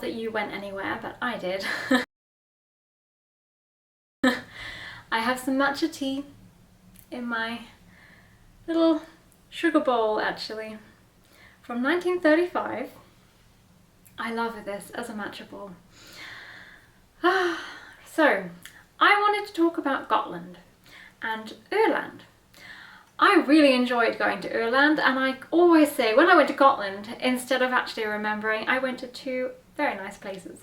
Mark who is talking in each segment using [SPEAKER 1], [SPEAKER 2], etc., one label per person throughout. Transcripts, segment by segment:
[SPEAKER 1] Not that you went anywhere, but I did. I have some matcha tea in my little sugar bowl, actually, from 1935. I love this as a matcha bowl. So, I wanted to talk about Gotland and Öland. I really enjoyed going to Öland, and I always say when I went to Gotland, instead of actually remembering, I went to two very nice places.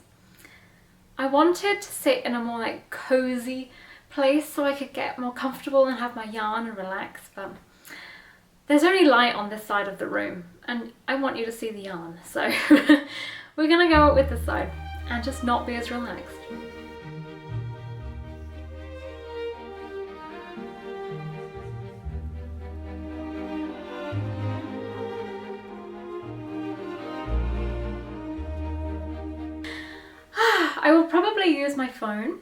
[SPEAKER 1] I wanted to sit in a more like cozy place so I could get more comfortable and have my yarn and relax, but there's only light on this side of the room and I want you to see the yarn, so we're gonna go with this side and just not be as relaxed. I will probably use my phone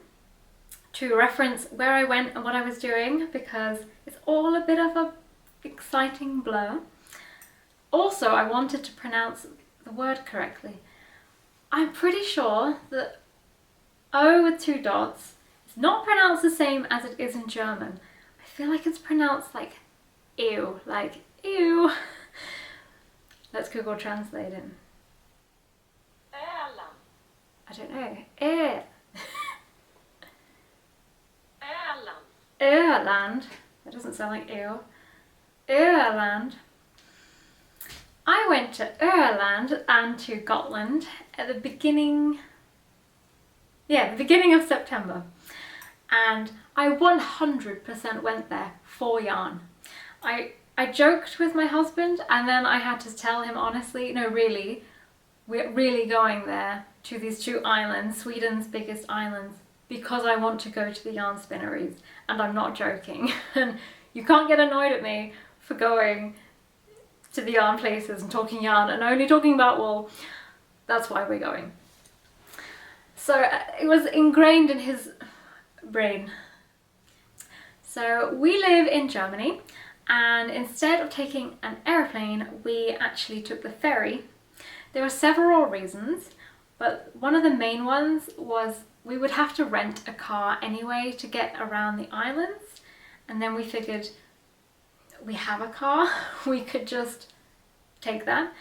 [SPEAKER 1] to reference where I went and what I was doing because it's all a bit of a exciting blur. Also, I wanted to pronounce the word correctly. I'm pretty sure that O with two dots is not pronounced the same as it is in German. I feel like it's pronounced like ew, like ew. Let's Google Translate it. I don't know. Öland. That doesn't sound like ew. Öland. I went to Öland and to Gotland at the beginning of September. And I 100% went there for yarn. I joked with my husband and then I had to tell him honestly, no really, we're really going there to these two islands, Sweden's biggest islands, because I want to go to the yarn spinneries, and I'm not joking. And you can't get annoyed at me for going to the yarn places and talking yarn and only talking about wool. That's why we're going. So it was ingrained in his brain. So we live in Germany, and instead of taking an airplane, we actually took the ferry. There were several reasons, but one of the main ones was we would have to rent a car anyway to get around the islands, and then we figured we have a car, we could just take that.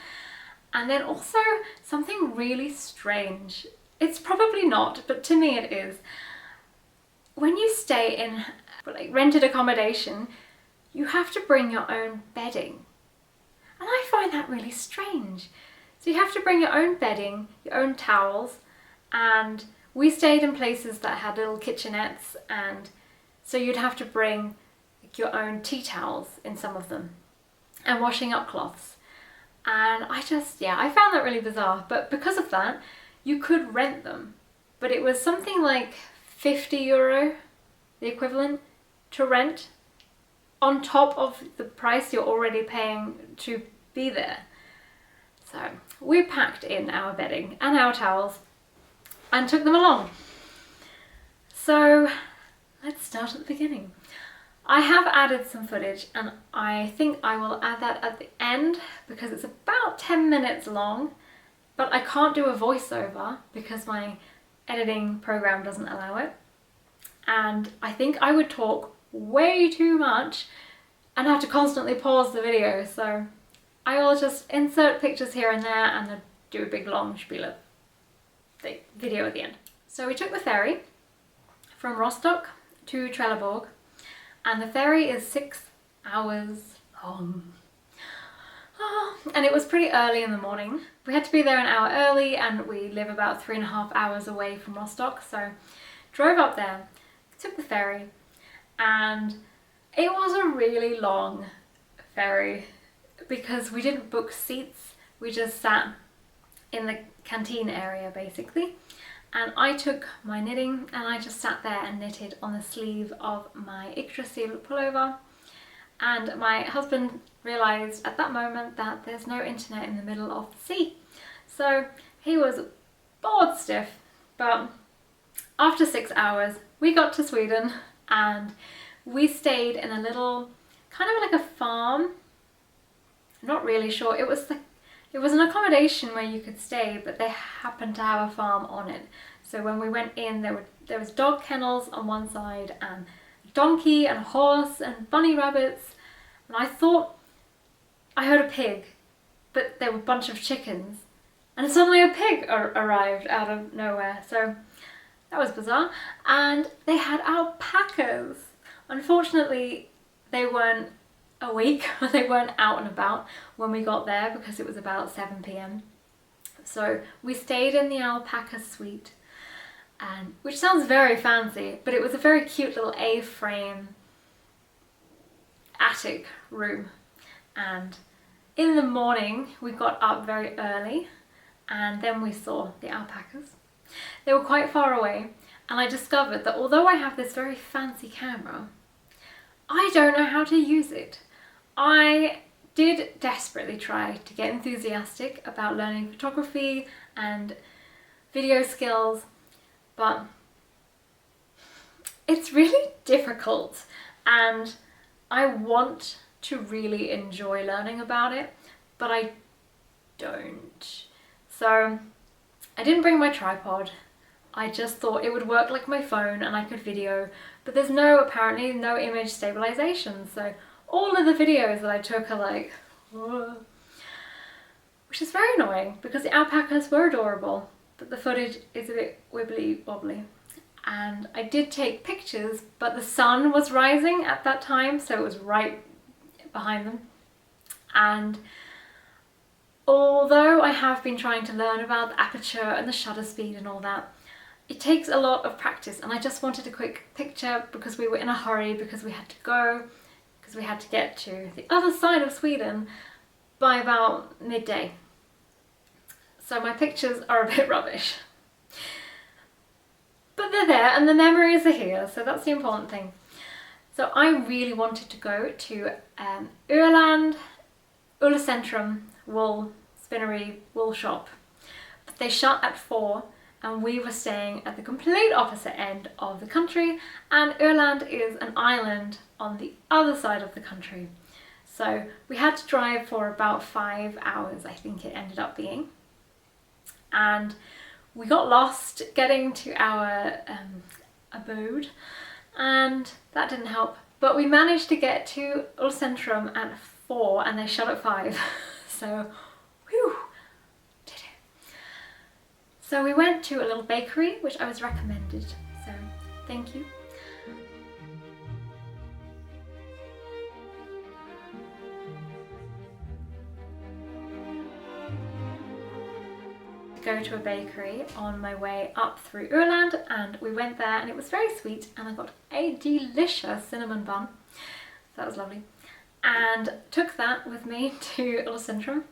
[SPEAKER 1] And then also something really strange, it's probably not, but to me it is, when you stay in like rented accommodation, you have to bring your own bedding, and I find that really strange. So you have to bring your own bedding, your own towels, and we stayed in places that had little kitchenettes, and so you'd have to bring your own tea towels in some of them, and washing up cloths. And I found that really bizarre, but because of that, you could rent them. But it was something like €50, the equivalent, to rent, on top of the price you're already paying to be there. So we packed in our bedding and our towels and took them along. So let's start at the beginning. I have added some footage and I think I will add that at the end because it's about 10 minutes long, but I can't do a voiceover because my editing program doesn't allow it. And I think I would talk way too much and have to constantly pause the video, so I will just insert pictures here and there and then do a big long spiel the video at the end. So we took the ferry from Rostock to Trelleborg, and the ferry is 6 hours long. And it was pretty early in the morning. We had to be there an hour early, and we live about 3.5 hours away from Rostock, so drove up there, took the ferry, and it was a really long ferry because we didn't book seats, we just sat in the canteen area basically. And I took my knitting and I just sat there and knitted on the sleeve of my Yggdrasil pullover. And my husband realised at that moment that there's no internet in the middle of the sea. So he was bored stiff, but after 6 hours we got to Sweden and we stayed in a little, kind of like a farm. I'm not really sure, it was It was an accommodation where you could stay, but they happened to have a farm on it. So when we went in, there was dog kennels on one side, and a donkey and a horse and bunny rabbits. And I thought I heard a pig, but there were a bunch of chickens. And suddenly a pig arrived out of nowhere. So that was bizarre. And they had alpacas. Unfortunately, they weren't awake, they weren't out and about when we got there because it was about 7 p.m. So we stayed in the alpaca suite, and which sounds very fancy, but it was a very cute little A-frame attic room. And in the morning we got up very early, and then we saw the alpacas. They were quite far away, and I discovered that although I have this very fancy camera, I don't know how to use it. I did desperately try to get enthusiastic about learning photography and video skills, but it's really difficult, and I want to really enjoy learning about it, but I don't. So I didn't bring my tripod. I just thought it would work like my phone and I could video, but there's apparently no image stabilization, so all of the videos that I took are like, whoa. Which is very annoying because the alpacas were adorable, but the footage is a bit wibbly wobbly. And I did take pictures, but the sun was rising at that time, so it was right behind them. And although I have been trying to learn about the aperture and the shutter speed and all that, it takes a lot of practice, and I just wanted a quick picture because we were in a hurry, because we had to go, because we had to get to the other side of Sweden by about midday. So my pictures are a bit rubbish. But they're there and the memories are here, so that's the important thing. So I really wanted to go to Öland, Ullcentrum wool Spinneri wool shop, but they shut at 4, and we were staying at the complete opposite end of the country, and Öland is an island on the other side of the country. So we had to drive for about 5 hours, I think it ended up being. And we got lost getting to our abode, and that didn't help. But we managed to get to Ullcentrum at 4 and they shut at 5. So, whew, did it. So we went to a little bakery, which I was recommended, so thank you. Go to a bakery on my way up through Öland, and we went there and it was very sweet, and I got a delicious cinnamon bun. So that was lovely. And took that with me to Ullcentrum,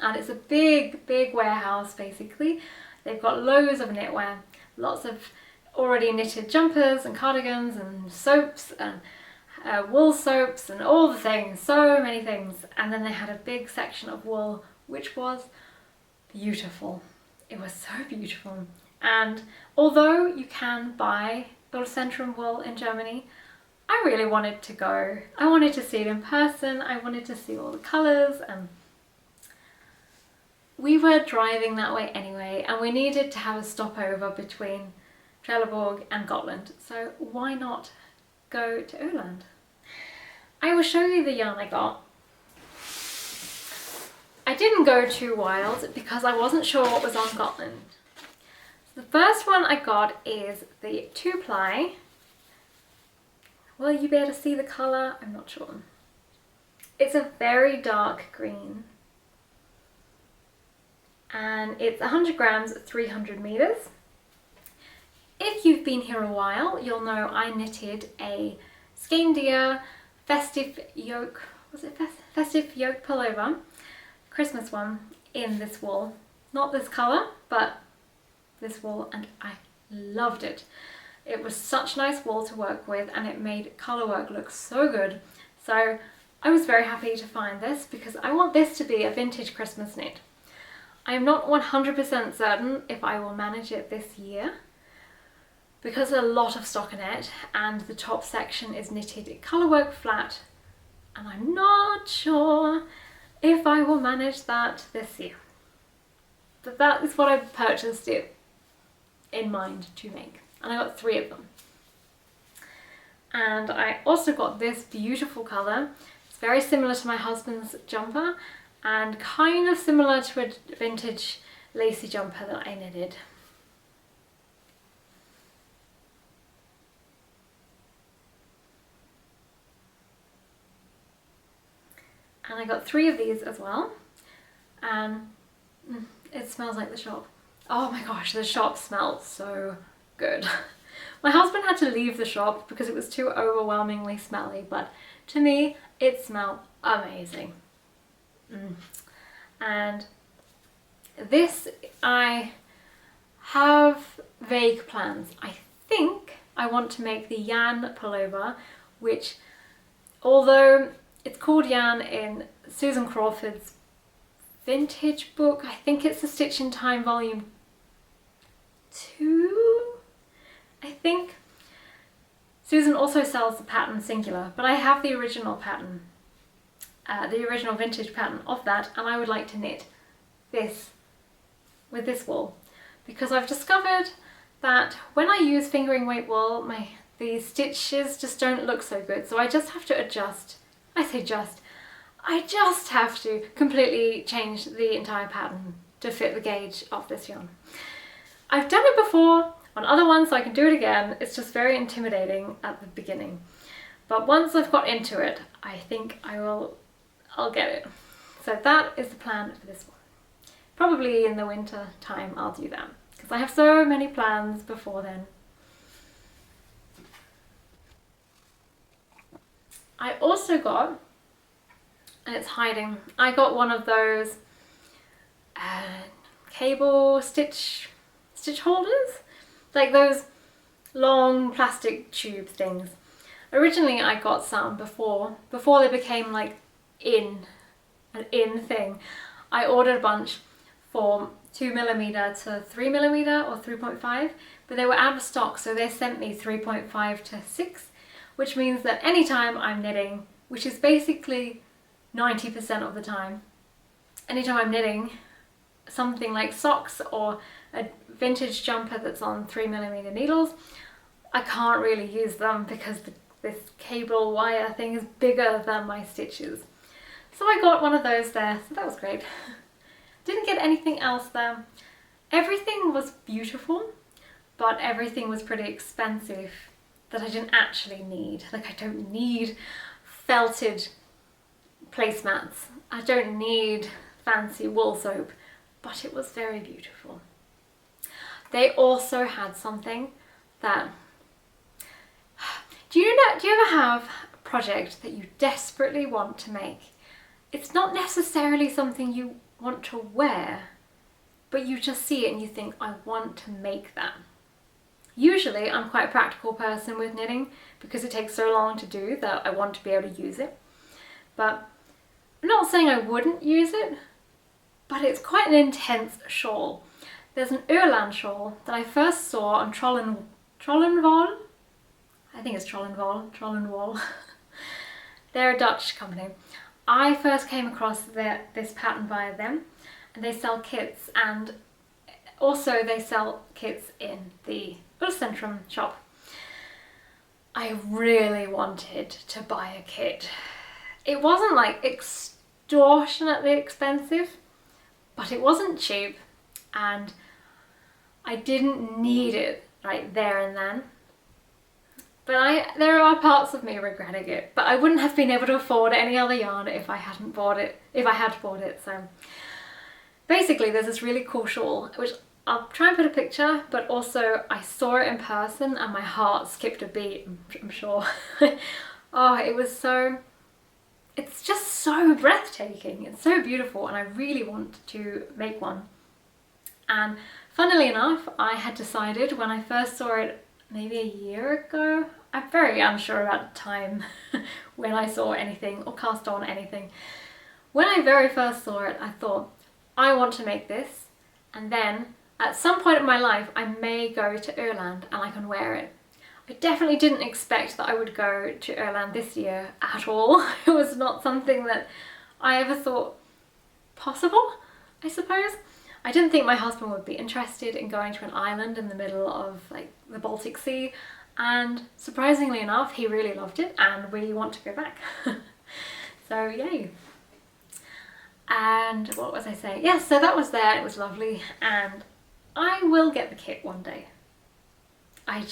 [SPEAKER 1] and it's a big warehouse basically. They've got loads of knitwear, lots of already knitted jumpers and cardigans and soaps and wool soaps and all the things, so many things. And then they had a big section of wool, which was beautiful. It was so beautiful. And although you can buy Ullcentrum wool in Germany, I really wanted to go. I wanted to see it in person. I wanted to see all the colours, and we were driving that way anyway, and we needed to have a stopover between Trelleborg and Gotland, so why not go to Öland? I will show you the yarn I got. I didn't go too wild because I wasn't sure what was on Gotland. So the first one I got is the 2-ply. Will you be able to see the colour? I'm not sure. It's a very dark green. And it's 100 grams, 300 meters. If you've been here a while, you'll know I knitted a Skandia festive yoke, festive yoke pullover, Christmas one, in this wool. Not this colour, but this wool, and I loved it. It was such nice wool to work with, and it made colour work look so good. So I was very happy to find this because I want this to be a vintage Christmas knit. I am not 100% certain if I will manage it this year because there's a lot of stockinette and the top section is knitted colourwork flat, and I'm not sure if I will manage that this year. But that is what I purchased it in mind to make. And I got 3 of them. And I also got this beautiful colour. It's very similar to my husband's jumper and kind of similar to a vintage lacy jumper that I knitted. And I got 3 of these as well. And it smells like the shop. Oh my gosh, the shop smells so good. My husband had to leave the shop because it was too overwhelmingly smelly, but to me, it smelled amazing. And this, I have vague plans. I think I want to make the Jan pullover, which, although it's called Jan in Susan Crawford's vintage book, I think it's the Stitch in Time volume 2, I think. Susan also sells the pattern singular, but I have the original pattern, the original vintage pattern of that, and I would like to knit this with this wool, because I've discovered that when I use fingering weight wool, the stitches just don't look so good, so I just have to adjust. I just have to completely change the entire pattern to fit the gauge of this yarn. I've done it before on other ones, so I can do it again. It's just very intimidating at the beginning. But once I've got into it, I think I'll get it. So that is the plan for this one. Probably in the winter time I'll do that, because I have so many plans before then. I also got, and it's hiding, I got one of those cable stitch holders, like those long plastic tube things. Originally I got some before they became like an in thing. I ordered a bunch for 2mm to 3mm or 3.5, but they were out of stock, so they sent me 3.5 to 6, which means that anytime I'm knitting, which is basically 90% of the time, anytime I'm knitting something like socks or a vintage jumper that's on 3mm needles, I can't really use them because this cable wire thing is bigger than my stitches. So I got one of those there, so that was great. Didn't get anything else there. Everything was beautiful, but everything was pretty expensive that I didn't actually need. Like, I don't need felted placemats. I don't need fancy wool soap, but it was very beautiful. They also had something that, do you ever have a project that you desperately want to make? It's not necessarily something you want to wear, but you just see it and you think, I want to make that. Usually I'm quite a practical person with knitting because it takes so long to do that I want to be able to use it. But I'm not saying I wouldn't use it, but it's quite an intense shawl. There's an Öland shawl that I first saw on Trollenwall. I think it's Trollenwall. They're a Dutch company. I first came across this pattern via them, and they sell kits, and also they sell kits in the Ullcentrum shop. I really wanted to buy a kit. It wasn't like extortionately expensive, but it wasn't cheap, and I didn't need it right there and then. But there are parts of me regretting it, but I wouldn't have been able to afford any other yarn if I had bought it. So basically there's this really cool shawl, which I'll try and put a picture, but also I saw it in person and my heart skipped a beat, I'm sure. Oh, it's just so breathtaking. It's so beautiful, and I really want to make one. And funnily enough, I had decided when I first saw it maybe a year ago, I'm very unsure about time when I saw anything or cast on anything. When I very first saw it, I thought, I want to make this, and then at some point in my life I may go to Öland and I can wear it. I definitely didn't expect that I would go to Öland this year at all. It was not something that I ever thought possible, I suppose. I didn't think my husband would be interested in going to an island in the middle of like the Baltic Sea, and surprisingly enough he really loved it and we want to go back. So yay. And what was I saying? Yes, so that was there, it was lovely, and I will get the kit one day. I'm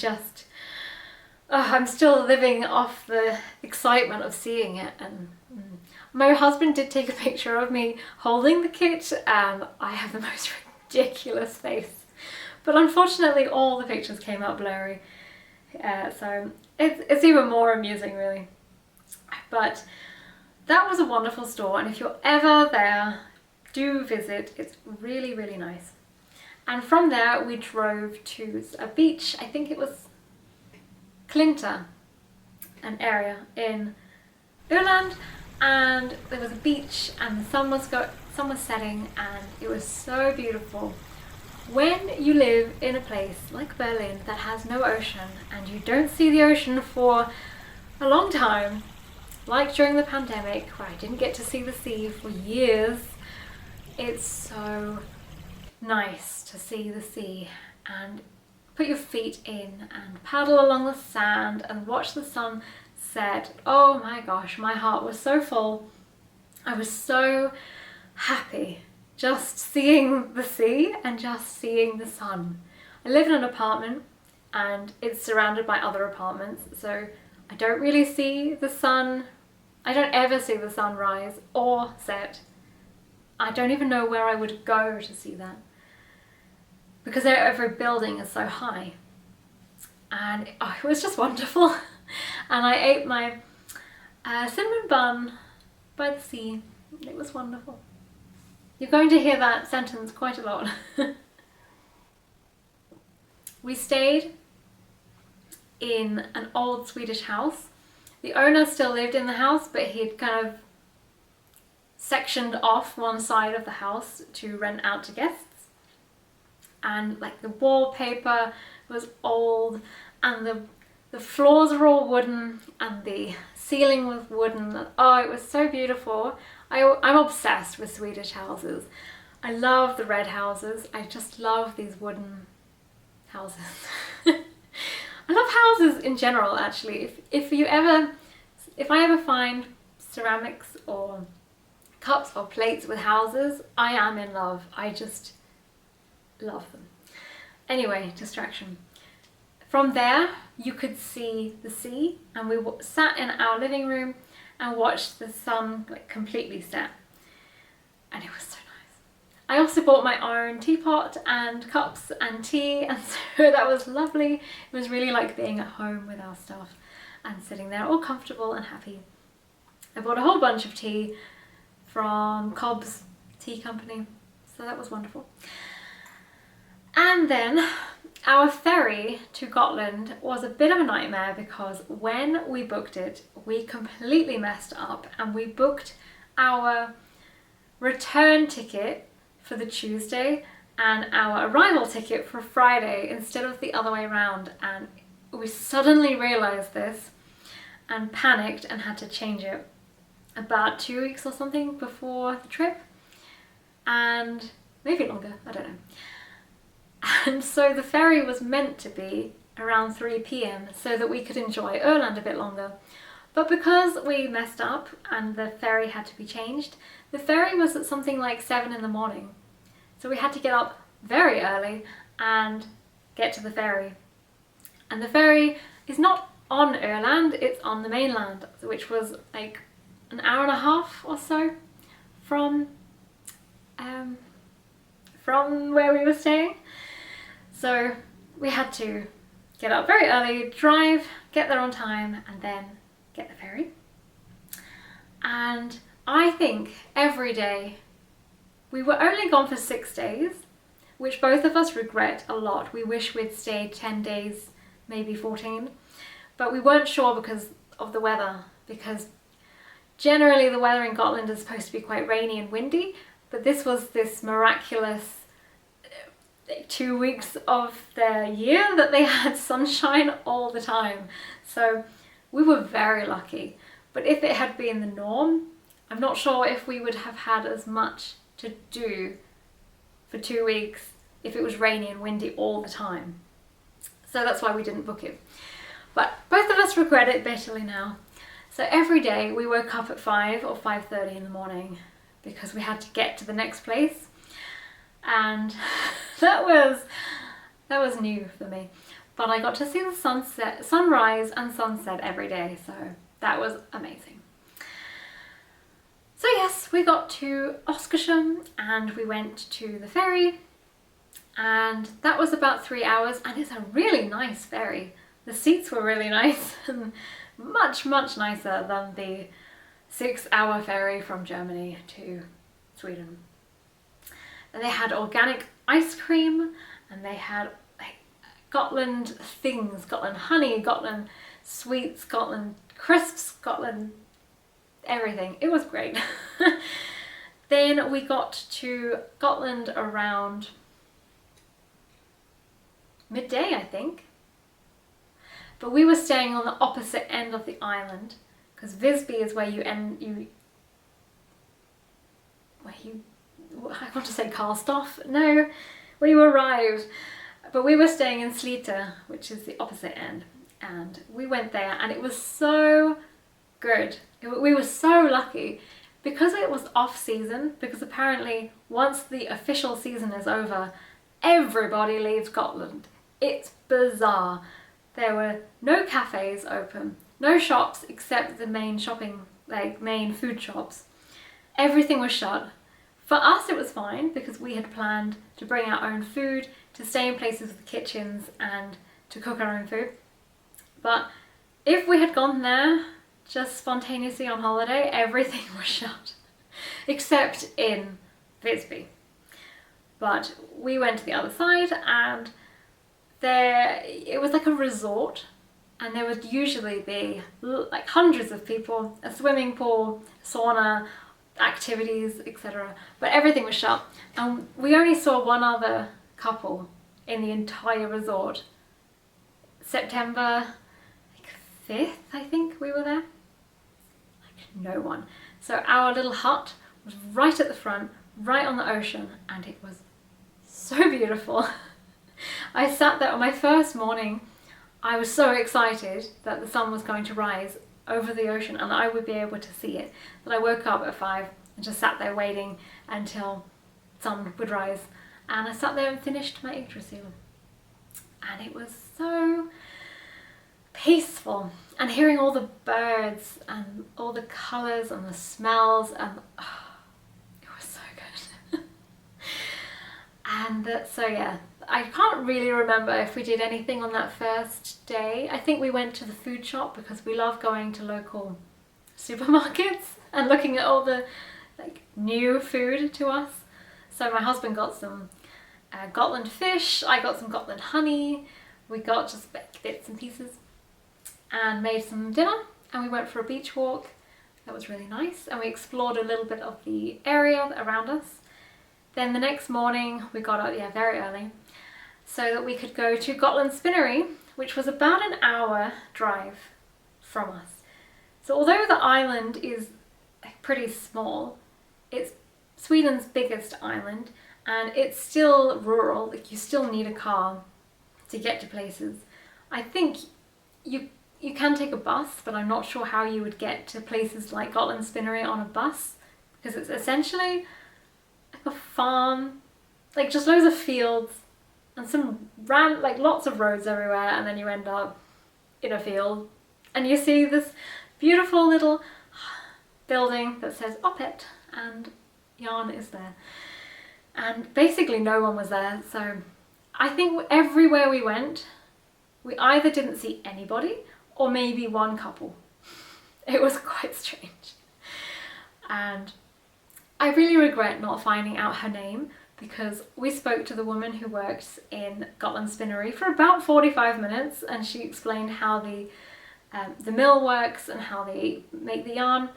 [SPEAKER 1] still living off the excitement of seeing it, and my husband did take a picture of me holding the kit and I have the most ridiculous face. But unfortunately all the pictures came out blurry, so it's even more amusing really. But that was a wonderful store, and if you're ever there, do visit. It's really, really nice. And from there we drove to a beach, I think it was Klinta, an area in Öland, and there was a beach and the sun was setting and it was so beautiful. When you live in a place like Berlin that has no ocean and you don't see the ocean for a long time, like during the pandemic where I didn't get to see the sea for years, it's so nice to see the sea and put your feet in and paddle along the sand and watch the sun set. Oh my gosh, my heart was so full. I was so happy just seeing the sea and just seeing the sun. I live in an apartment and it's surrounded by other apartments, so I don't really see the sun. I don't ever see the sun rise or set. I don't even know where I would go to see that, because every building is so high. And it was just wonderful. And I ate my cinnamon bun by the sea. It was wonderful. You're going to hear that sentence quite a lot. We stayed in an old Swedish house. The owner still lived in the house, but he'd kind of sectioned off one side of the house to rent out to guests. And like the wallpaper was old, and the floors were all wooden, and the ceiling was wooden. Oh, it was so beautiful. I'm obsessed with Swedish houses. I love the red houses. I just love these wooden houses. I love houses in general, actually. If I ever find ceramics or cups or plates with houses, I am in love. I just love them. Anyway, distraction. From there you could see the sea, and we sat in our living room and watched the sun like completely set, and it was so nice. I also bought my own teapot and cups and tea, and so that was lovely. It was really like being at home with our stuff and sitting there all comfortable and happy. I bought a whole bunch of tea from Cobb's Tea Company, so that was wonderful. And then our ferry to Gotland was a bit of a nightmare, because when we booked it, we completely messed up, and we booked our return ticket for the Tuesday and our arrival ticket for Friday instead of the other way around, and we suddenly realised this and panicked and had to change it about 2 weeks or something before the trip, and maybe longer, I don't know. And so the ferry was meant to be around 3 p.m. so that we could enjoy Öland a bit longer. But because we messed up and the ferry had to be changed, the ferry was at something like 7 in the morning. So we had to get up very early and get to the ferry. And the ferry is not on Öland, it's on the mainland, which was like an hour and a half or so from where we were staying. So we had to get up very early, drive, get there on time, and then get the ferry. And I think every day, we were only gone for 6 days, which both of us regret a lot. We wish we'd stayed 10 days, maybe 14, but we weren't sure because of the weather, because generally the weather in Gotland is supposed to be quite rainy and windy, but this was this miraculous 2 weeks of the year that they had sunshine all the time. So we were very lucky. But if it had been the norm, I'm not sure if we would have had as much to do for 2 weeks if it was rainy and windy all the time. So that's why we didn't book it. But both of us regret it bitterly now. So every day we woke up at 5 or 5:30 in the morning because we had to get to the next place. And that was new for me. But I got to see the sunrise and sunset every day, so that was amazing. So yes, we got to Oskarshamn and we went to the ferry, and that was about 3 hours, and it's a really nice ferry. The seats were really nice and much nicer than the 6-hour ferry from Germany to Sweden. And they had organic ice cream, and they had like Gotland things, Gotland honey, Gotland sweets, Gotland crisps, Gotland everything. It was great. Then we got to Gotland around midday, I think. But we were staying on the opposite end of the island, because Visby is where I want to say cast off. No, where you arrived. But we were staying in Slite, which is the opposite end, and we went there, and it was so good. We were so lucky because it was off season, because apparently once the official season is over, everybody leaves Gotland. It's bizarre. There were no cafes open, no shops except the main main food shops. Everything was shut. For us it was fine because we had planned to bring our own food, to stay in places with kitchens and to cook our own food. But if we had gone there just spontaneously on holiday, everything was shut except in Visby. But we went to the other side, and it was like a resort, and there would usually be like hundreds of people, a swimming pool, sauna, activities, etc. But everything was shut, and we only saw one other couple in the entire resort. September 5th, I think we were there. Like no one. So our little hut was right at the front, right on the ocean, and it was so beautiful. I sat there on my first morning. I was so excited that the sun was going to rise over the ocean and I would be able to see it, that I woke up at 5 and just sat there waiting until sun would rise. And I sat there and finished my Yggdrasil. And it was so peaceful. And hearing all the birds and all the colours and the smells, and it was so good. And so yeah, I can't really remember if we did anything on that first day. I think we went to the food shop because we love going to local supermarkets and looking at all the new food to us. So my husband got some Gotland fish, I got some Gotland honey, we got just bits and pieces and made some dinner, and we went for a beach walk. That was really nice, and we explored a little bit of the area around us. Then the next morning we got up very early so that we could go to Gotland Spinneri, which was about an hour drive from us. So although the island is pretty small, it's Sweden's biggest island, and it's still rural. Like, you still need a car to get to places. I think you can take a bus, but I'm not sure how you would get to places like Gotland Spinneri on a bus, because it's essentially like a farm, like just loads of fields and some lots of roads everywhere, and then you end up in a field and you see this beautiful little building that says Opet, and Jan is there. And basically no one was there, so I think everywhere we went, we either didn't see anybody or maybe one couple. It was quite strange. And I really regret not finding out her name, because we spoke to the woman who works in Gotland Spinneri for about 45 minutes, and she explained how the mill works and how they make the yarn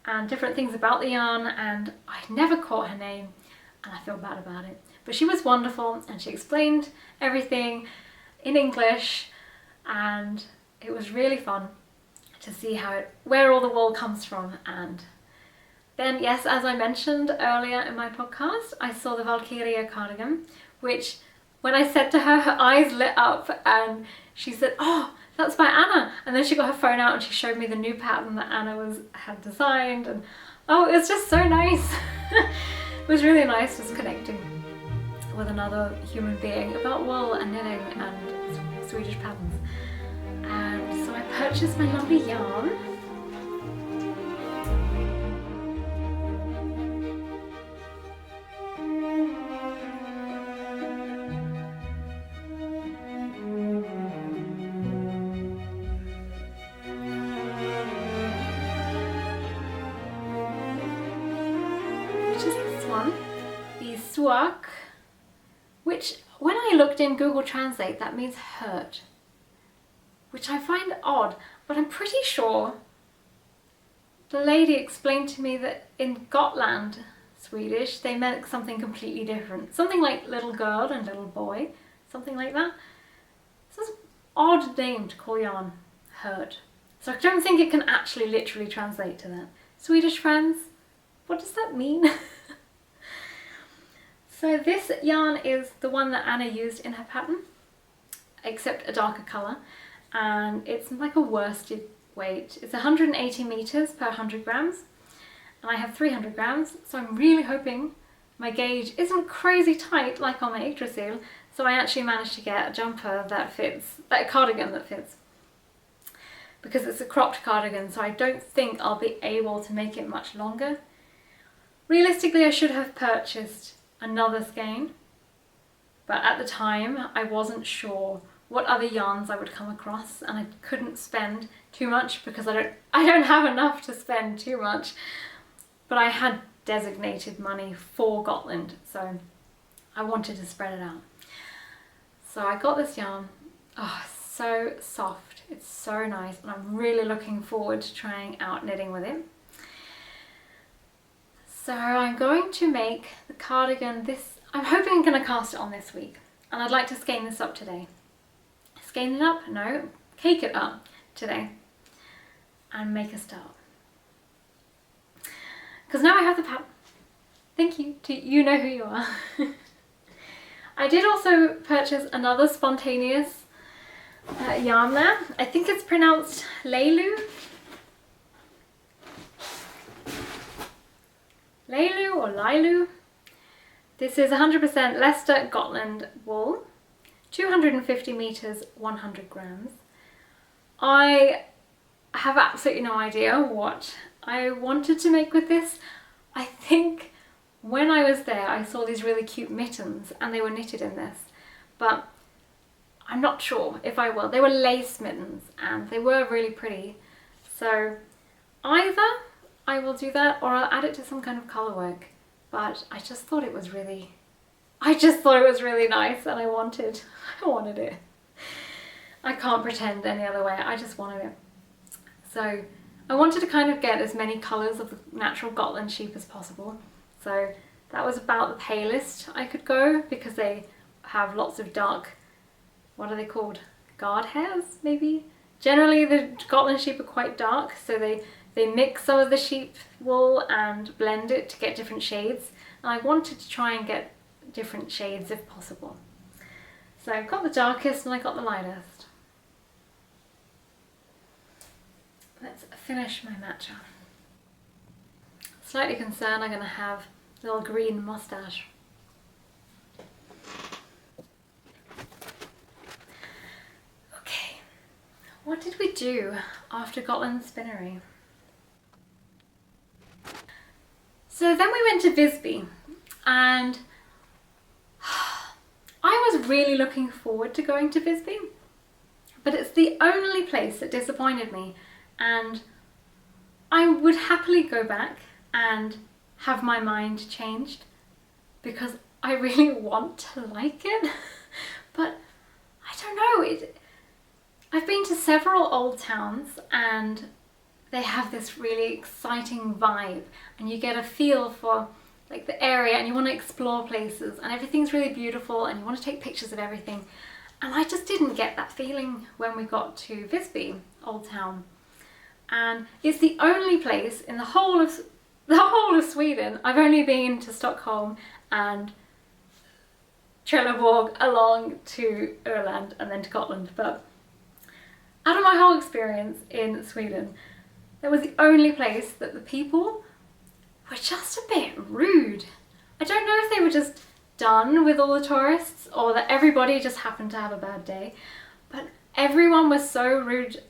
[SPEAKER 1] and different things about the yarn, and I never caught her name and I feel bad about it. But she was wonderful and she explained everything in English, and it was really fun to see where all the wool comes from, and Then yes, as I mentioned earlier in my podcast, I saw the Valkyria cardigan, which when I said to her, her eyes lit up and she said, "Oh, that's by Anna." And then she got her phone out and she showed me the new pattern that Anna had designed, and oh, it was just so nice. It was really nice just connecting with another human being about wool and knitting and Swedish patterns. And so I purchased my lovely yarn. The suak, which when I looked in Google Translate, that means hurt, which I find odd, but I'm pretty sure the lady explained to me that in Gotland Swedish they meant something completely different, something like little girl and little boy, something like that. It's an odd name to call yarn hurt, so I don't think it can actually literally translate to that. Swedish friends, what does that mean? So this yarn is the one that Anna used in her pattern, except a darker colour, and it's like a worsted weight. It's 180 meters per 100 grams, and I have 300 grams, so I'm really hoping my gauge isn't crazy tight like on my Yggdrasil, so I actually managed to get a jumper that fits, a cardigan that fits, because it's a cropped cardigan, so I don't think I'll be able to make it much longer. Realistically, I should have purchased another skein, but at the time I wasn't sure what other yarns I would come across, and I couldn't spend too much because I don't have enough to spend too much, but I had designated money for Gotland, so I wanted to spread it out. So I got this yarn. Oh, it's so soft, it's so nice, and I'm really looking forward to trying out knitting with it. So I'm going to make the cardigan I'm hoping I'm going to cast it on this week, and I'd like to skein this up today. Skein it up? No, cake it up today and make a start. Because now I have the pattern. Thank you, you know who you are. I did also purchase another spontaneous yarn there. I think it's pronounced Leilu. Leilu or Lailu. This is 100% Leicester Gotland wool, 250 meters, 100 grams. I have absolutely no idea what I wanted to make with this. I think when I was there I saw these really cute mittens and they were knitted in this, but I'm not sure if I will. They were lace mittens and they were really pretty, so either I will do that or I'll add it to some kind of colour work, but I just thought it was really nice and I wanted it. I can't pretend any other way, I just wanted it. So I wanted to kind of get as many colours of the natural Gotland sheep as possible, so that was about the palest I could go, because they have lots of dark, what are they called, guard hairs maybe? Generally the Gotland sheep are quite dark, so they mix some of the sheep wool and blend it to get different shades, and I wanted to try and get different shades if possible. So I got the darkest and I got the lightest. Let's finish my matcha. Slightly concerned I'm going to have a little green moustache. Okay, what did we do after Gotland Spinneri? So then we went to Visby, and I was really looking forward to going to Visby, but it's the only place that disappointed me, and I would happily go back and have my mind changed because I really want to like it, but I don't know. I've been to several old towns and they have this really exciting vibe, and you get a feel for like the area and you want to explore places and everything's really beautiful and you want to take pictures of everything, and I just didn't get that feeling when we got to Visby Old Town. And it's the only place in the whole of the whole of Sweden. I've only been to Stockholm and Trelleborg along to Öland and then to Gotland, but out of my whole experience in Sweden, that was the only place that the people were just a bit rude. I don't know if they were just done with all the tourists or that everybody just happened to have a bad day, but everyone was so rude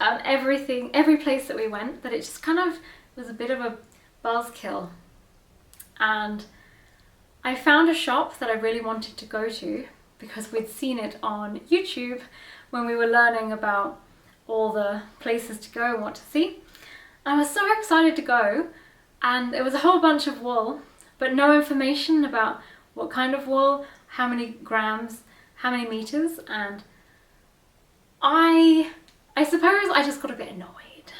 [SPEAKER 1] and every place that we went, that it just kind of was a bit of a buzzkill. And I found a shop that I really wanted to go to because we'd seen it on YouTube when we were learning about all the places to go and what to see. I was so excited to go, and there was a whole bunch of wool, but no information about what kind of wool, how many grams, how many meters, and I suppose I just got a bit annoyed.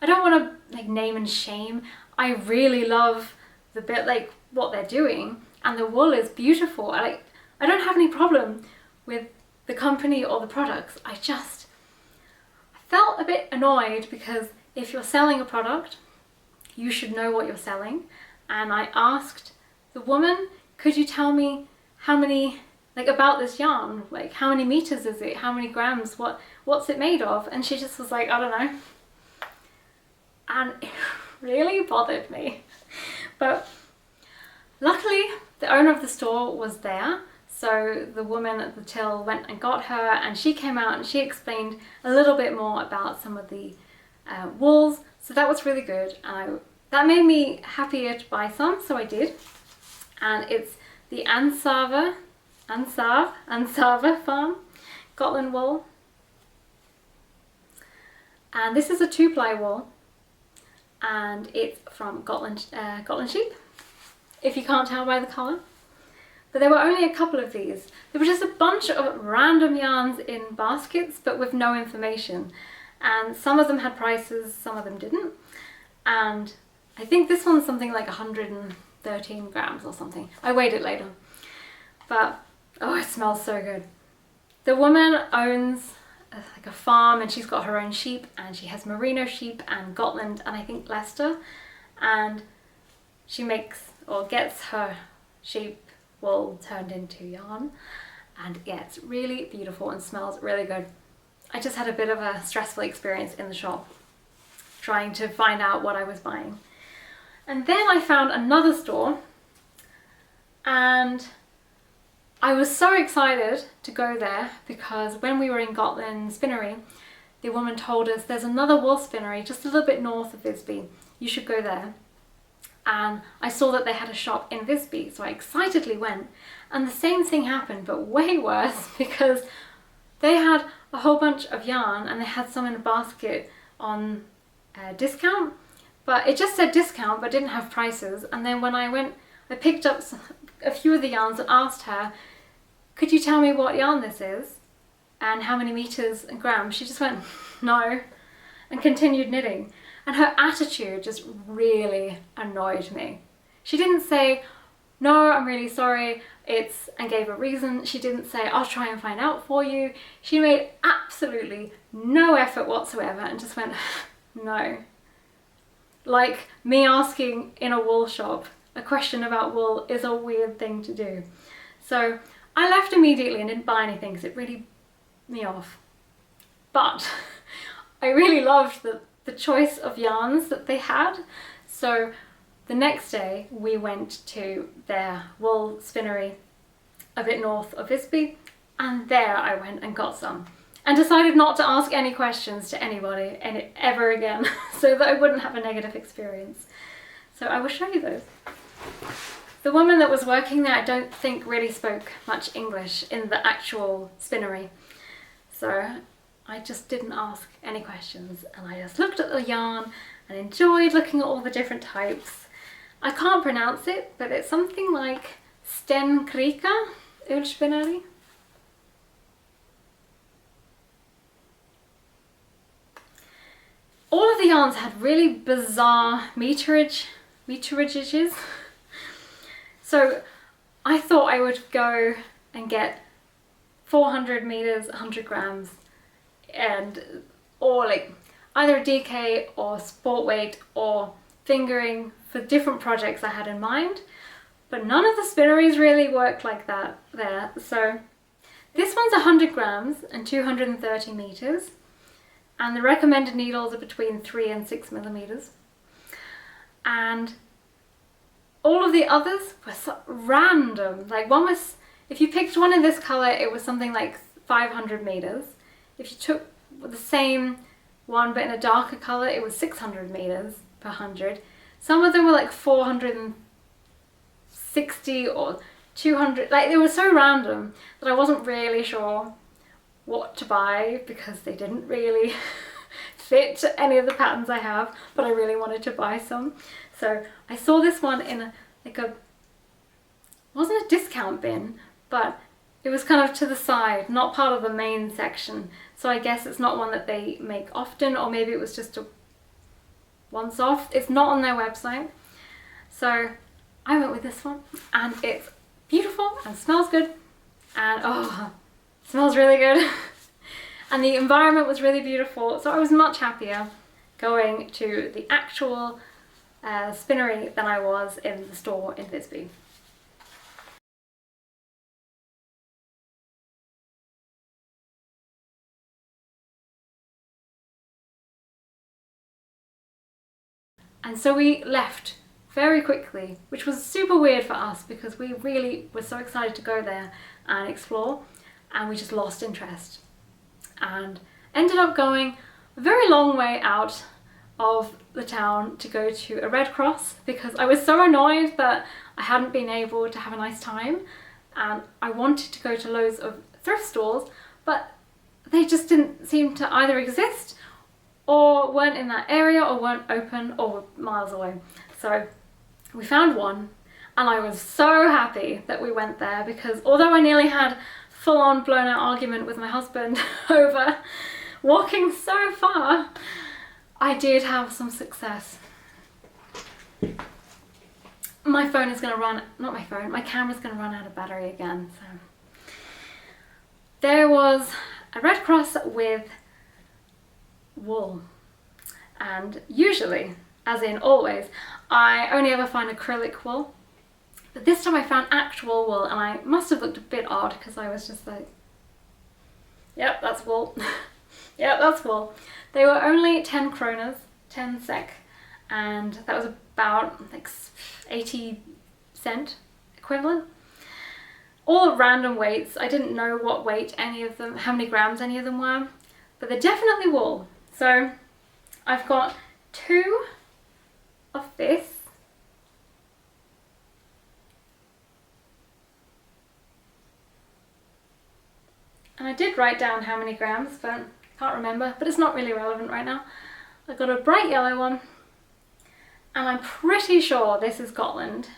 [SPEAKER 1] I don't want to like name and shame. I really love the bit like what they're doing, and the wool is beautiful. I don't have any problem with the company or the products. I felt a bit annoyed because if you're selling a product, you should know what you're selling. And I asked the woman, could you tell me how many, like about this yarn, like how many meters is it, how many grams, what's it made of? And she just was like, I don't know. And it really bothered me. But luckily the owner of the store was there. So the woman at the till went and got her, and she came out and she explained a little bit more about some of the wools. So that was really good. And that made me happier to buy some, so I did. And it's the Ansava farm, Gotland wool. And this is a 2-ply wool, and it's from Gotland sheep, if you can't tell by the colour. But there were only a couple of these. There were just a bunch of random yarns in baskets, but with no information. And some of them had prices, some of them didn't. And I think this one's something like 113 grams or something. I weighed it later. But, oh, it smells so good. The woman owns like a farm, and she's got her own sheep, and she has merino sheep and Gotland and I think Leicester. And she makes or gets her sheep wool turned into yarn, and yeah, it's really beautiful and smells really good. I just had a bit of a stressful experience in the shop trying to find out what I was buying. And then I found another store, and I was so excited to go there because when we were in Gotland Spinneri, the woman told us there's another wool spinnery just a little bit north of Visby. You should go there. And I saw that they had a shop in Visby, so I excitedly went. And the same thing happened, but way worse, because they had a whole bunch of yarn and they had some in a basket on discount, but it just said discount but didn't have prices. And then when I went, I picked up a few of the yarns and asked her, could you tell me what yarn this is and how many meters and grams? She just went, no, and continued knitting. And her attitude just really annoyed me. She didn't say, no, I'm really sorry, and gave a reason. She didn't say, I'll try and find out for you. She made absolutely no effort whatsoever and just went, no. Like me asking in a wool shop a question about wool is a weird thing to do. So I left immediately and didn't buy anything because it really me off. But I really loved the choice of yarns that they had. So the next day we went to their wool spinnery a bit north of Visby, and there I went and got some and decided not to ask any questions to anybody ever again so that I wouldn't have a negative experience. So I will show you those. The woman that was working there I don't think really spoke much English in the actual spinnery, so I just didn't ask any questions, and I just looked at the yarn and enjoyed looking at all the different types. I can't pronounce it, but it's something like Stenkrika Ullcentrum. All of the yarns had really bizarre meterages. So I thought I would go and get 400 meters, 100 grams, or like either a DK or sport weight or fingering for different projects I had in mind, but none of the spinneries really worked like that there. So this one's 100 grams and 230 meters, and the recommended needles are between 3 and 6 millimeters. And all of the others were so random. Like one was, if you picked one in this color, it was something like 500 meters. If you took the same one but in a darker color, it was 600 meters per 100. Some of them were like 460 or 200. Like they were so random that I wasn't really sure what to buy because they didn't really fit any of the patterns I have, but I really wanted to buy some. So I saw this one in wasn't a discount bin, but it was kind of to the side, not part of the main section. So I guess it's not one that they make often, or maybe it was just a once off. It's not on their website. So I went with this one, and it's beautiful and smells good, and oh, it smells really good. And the environment was really beautiful, so I was much happier going to the actual spinnery than I was in the store in Visby. And so we left very quickly, which was super weird for us because we really were so excited to go there and explore, and we just lost interest and ended up going a very long way out of the town to go to a Red Cross because I was so annoyed that I hadn't been able to have a nice time, and I wanted to go to loads of thrift stores, but they just didn't seem to either exist or weren't in that area or weren't open or were miles away. So we found one, and I was so happy that we went there because although I nearly had full-on blown out argument with my husband over walking so far, I did have some success. My phone is going to run, not my phone, my camera's going to run out of battery again. So there was a Red Cross with wool, and usually, as in always, I only ever find acrylic wool, but this time I found actual wool, and I must have looked a bit odd because I was just like, yep, that's wool. Yep, that's wool. They were only 10 kronas, 10 sek, and that was about like 80 cent equivalent. All random weights. I didn't know what weight any of them, how many grams any of them were, but they're definitely wool. So I've got 2 of this. And I did write down how many grams, but can't remember, but it's not really relevant right now. I've got a bright yellow one, and I'm pretty sure this is Gotland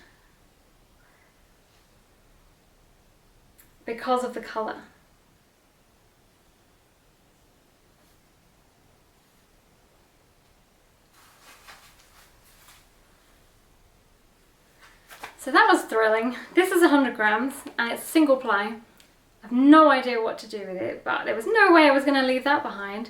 [SPEAKER 1] because of the colour. So that was thrilling. This is 100 grams and it's single ply. I have no idea what to do with it, but there was no way I was going to leave that behind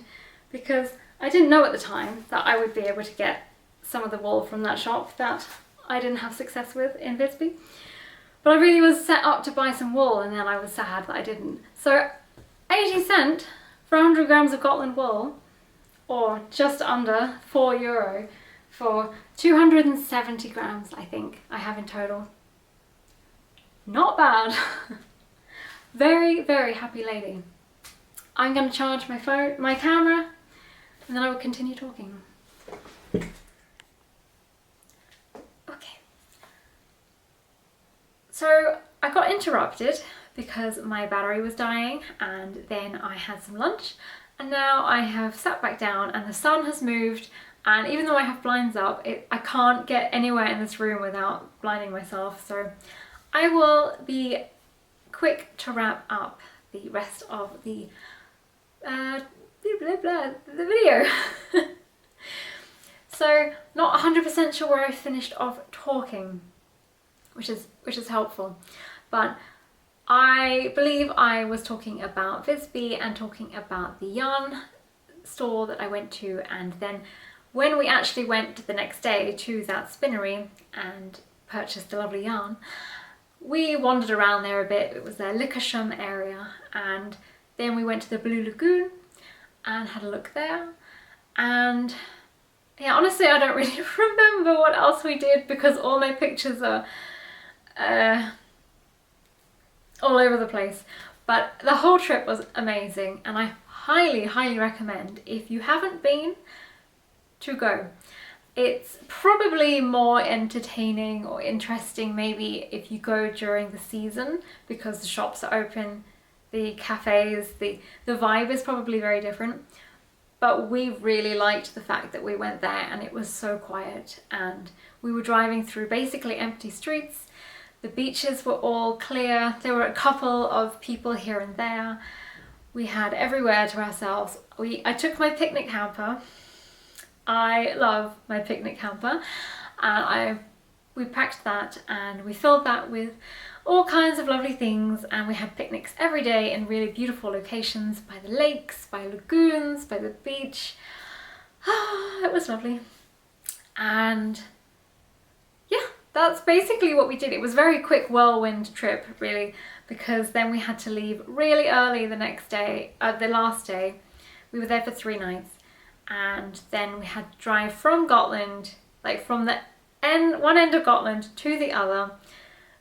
[SPEAKER 1] because I didn't know at the time that I would be able to get some of the wool from that shop that I didn't have success with in Visby. But I really was set up to buy some wool, and then I was sad that I didn't. So 80 cent for 100 grams of Gotland wool, or just under €4 for 270 grams, I think I have in total. Not bad. Very, very happy lady. I'm going to charge my phone, my camera, and then I will continue talking. Okay. So I got interrupted because my battery was dying, and then I had some lunch, and now I have sat back down and the sun has moved, and even though I have blinds up, I can't get anywhere in this room without blinding myself. So I will be quick to wrap up the rest of the video. So not 100% sure where I finished off talking, which is helpful, but I believe I was talking about Visby and talking about the yarn store that I went to, and then When we actually went the next day to that spinnery and purchased the lovely yarn, we wandered around there a bit. It was their Ullcentrum area, and then we went to the Blue Lagoon and had a look there. And yeah, honestly, I don't really remember what else we did because all my pictures are all over the place. But the whole trip was amazing, and I highly, highly recommend, if you haven't been, to go. It's probably more entertaining or interesting maybe if you go during the season, because the shops are open, the cafes, the vibe is probably very different. But we really liked the fact that we went there and it was so quiet, and we were driving through basically empty streets. The beaches were all clear. There were a couple of people here and there. We had everywhere to ourselves. I took my picnic hamper. I love my picnic hamper, and we packed that and we filled that with all kinds of lovely things, and we had picnics every day in really beautiful locations, by the lakes, by lagoons, by the beach. It was lovely. And yeah, that's basically what we did. It was a very quick whirlwind trip really, because then we had to leave really early the next day, the last day. We were there for 3 nights, and then we had to drive from Gotland, like from the one end of Gotland to the other,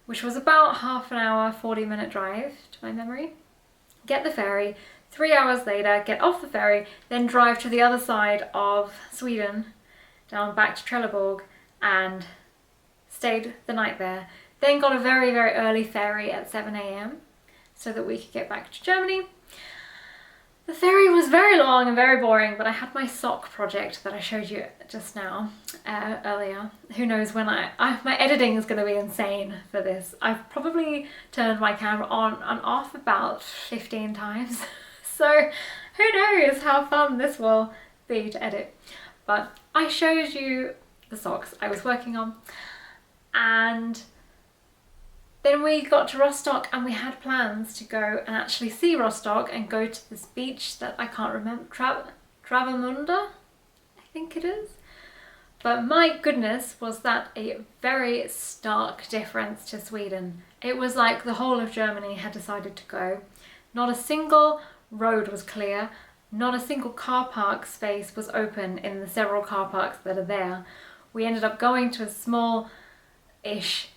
[SPEAKER 1] which was about half an hour, 40-minute drive to my memory. Get the ferry, 3 hours later, get off the ferry, then drive to the other side of Sweden, down back to Trelleborg, and stayed the night there. Then got a very, very early ferry at 7 a.m. so that we could get back to Germany. The ferry was very long and very boring, but I had my sock project that I showed you just now, earlier. Who knows when my editing is going to be insane for this. I've probably turned my camera on and off about 15 times. So who knows how fun this will be to edit. But I showed you the socks I was working on, and then we got to Rostock and we had plans to go and actually see Rostock and go to this beach that I can't remember, Travemünde, I think it is. But my goodness, was that a very stark difference to Sweden. It was like the whole of Germany had decided to go. Not a single road was clear, not a single car park space was open in the several car parks that are there. We ended up going to a small-ish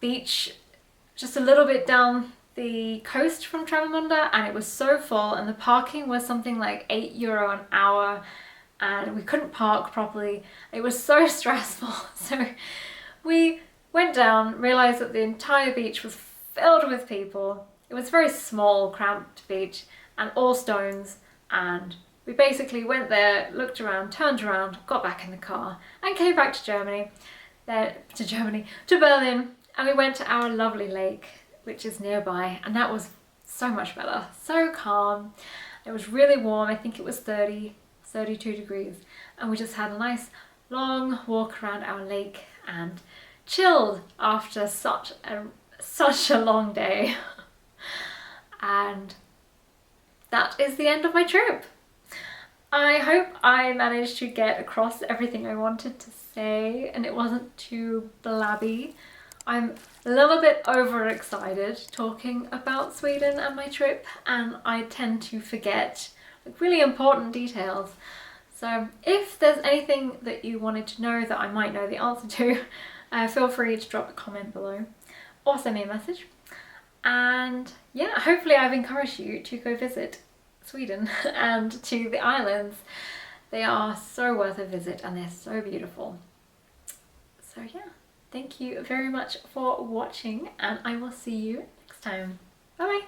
[SPEAKER 1] beach just a little bit down the coast from Travemünde, and it was so full, and the parking was something like €8 an hour, and we couldn't park properly. It was so stressful. So we went down, realised that the entire beach was filled with people. It was a very small, cramped beach and all stones, and we basically went there, looked around, turned around, got back in the car and came back to Germany, to Berlin. And we went to our lovely lake, which is nearby, and that was so much better, so calm. It was really warm. I think it was 32 degrees, and we just had a nice long walk around our lake and chilled after such a long day. And that is the end of my trip. I hope I managed to get across everything I wanted to say and it wasn't too blabby. I'm a little bit overexcited talking about Sweden and my trip, and I tend to forget like really important details. So if there's anything that you wanted to know that I might know the answer to, feel free to drop a comment below or send me a message. And yeah, hopefully I've encouraged you to go visit Sweden and to the islands. They are so worth a visit and they're so beautiful. So yeah. Thank you very much for watching, and I will see you next time. Bye bye!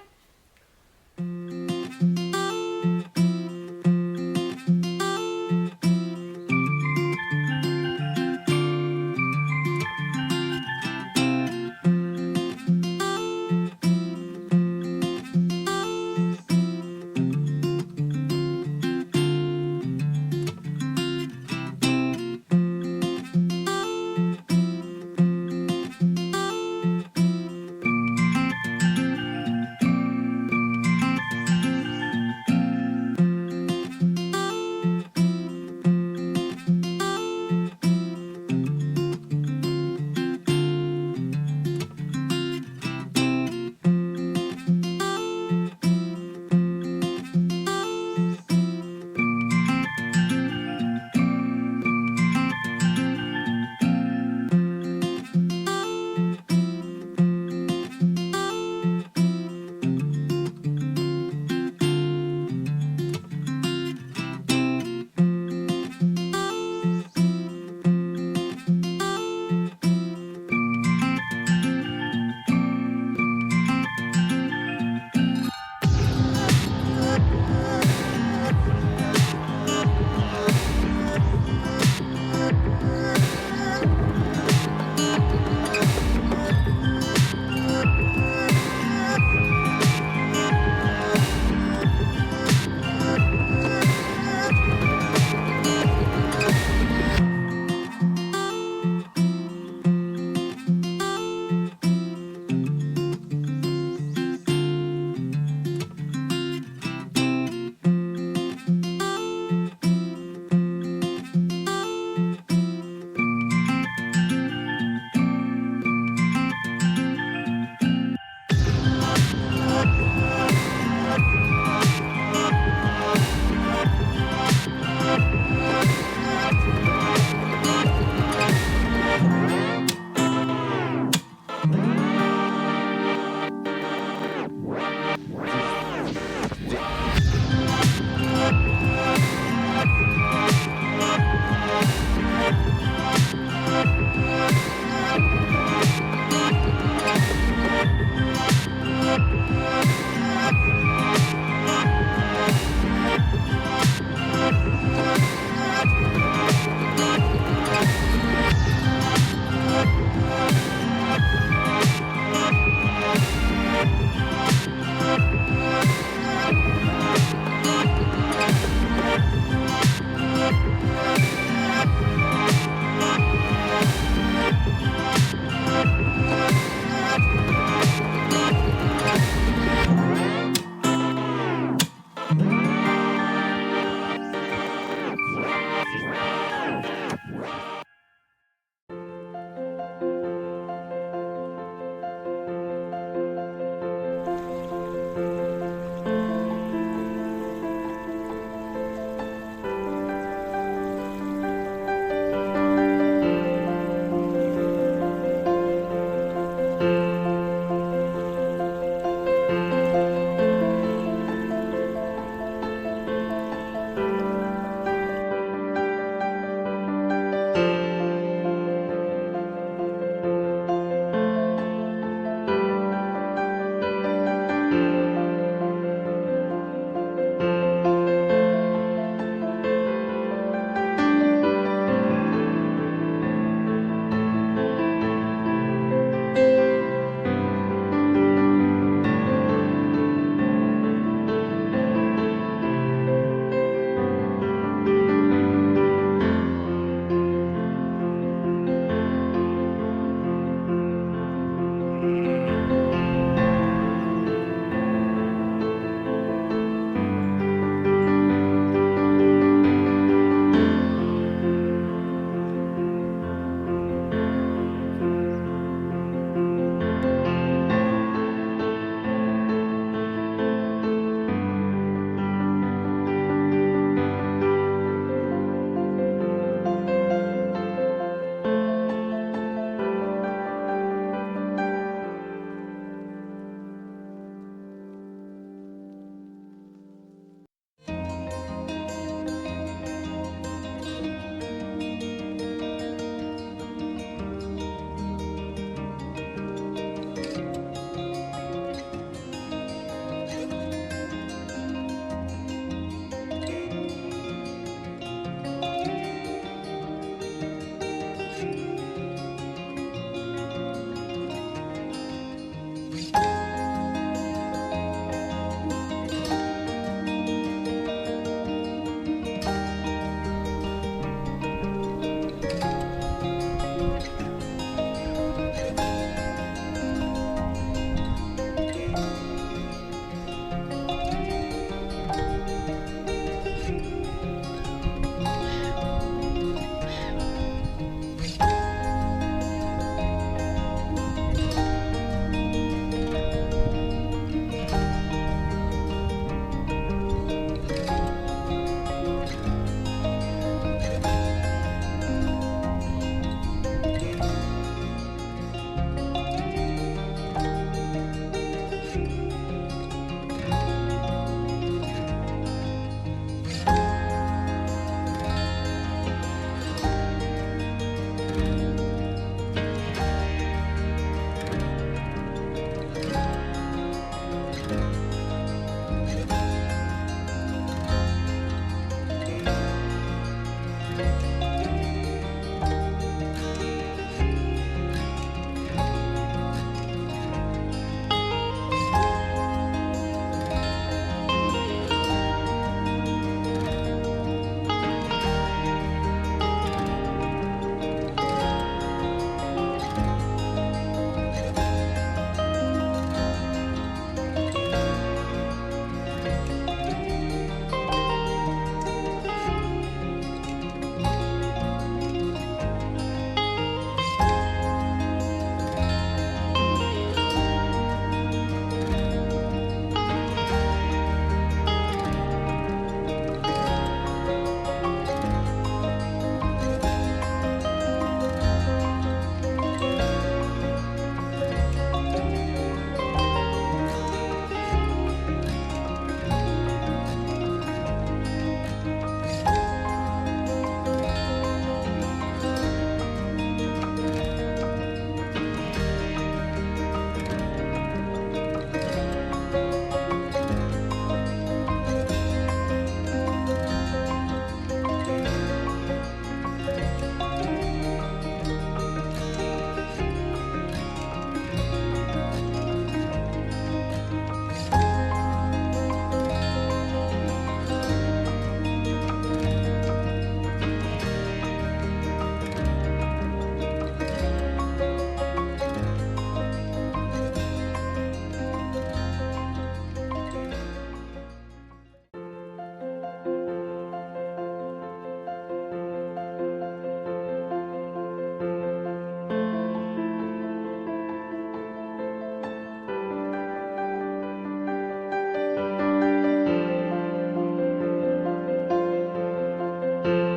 [SPEAKER 1] you.